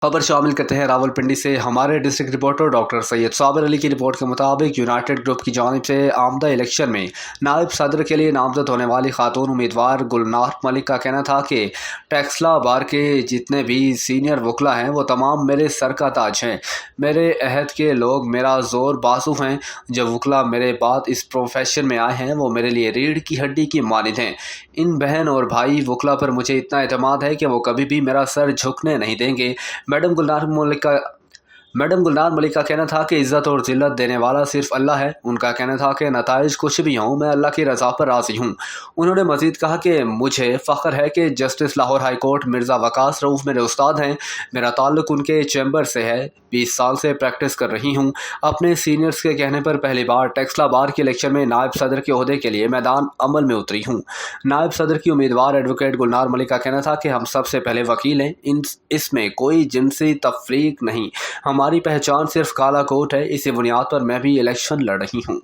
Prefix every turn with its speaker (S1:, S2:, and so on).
S1: खबर शामिल करते हैं रावलपिंडी से। हमारे district reporter doctor Syed Sabir Ali की रिपोर्ट के मुताबिक यूनाइटेड ग्रुप की जानिब से आमदा इलेक्शन में नायब सदर के लिए नामजद होने वाली खातून उम्मीदवार गुलनार मलिक का कहना था कि टेक्सला बार के जितने भी सीनियर वकला हैं वो तमाम मेरे सर का ताज हैं। मेरे अहद के लोग मेरा जोर बाजू हैं। जब वकला मेरे बाद इस प्रोफेशन में आए हैं वो मेरे लिए रीढ़ की हड्डी की मानिंद हैं। इन बहन और भाई वकला पर मुझे इतना एतमाद है कि वो कभी भी मेरा सर झुकने नहीं देंगे। मैडम गुलनार मलिक का कहना था कि इज़्ज़त और ज़िल्लत देने वाला सिर्फ अल्लाह है। उनका कहना था कि नताइज कुछ भी हों, मैं अल्लाह की रज़ा पर राज़ी हूँ। उन्होंने मज़ीद कहा कि मुझे फ़ख्र है कि justice Lahore high court Mirza Waqas Rauf मेरे उस्ताद हैं। मेरा ताल्लुक़ उनके चैम्बर से है। 20 साल से प्रैक्टिस कर रही हूँ। अपने सीनियर्स के कहने पर पहली बार टेक्सला बार के इलेक्शन में नायब सदर के ओहदे के लिए मैदान अमल में उतरी हूँ। नायब सदर की उम्मीदवार एडवोकेट गुलनार मलिक का कहना था कि हम सबसे पहले वकील हैं। इसमें कोई जिनसी तफरीक नहीं। हमारी पहचान सिर्फ काला कोट है। इसी बुनियाद पर मैं भी इलेक्शन लड़ रही हूँ।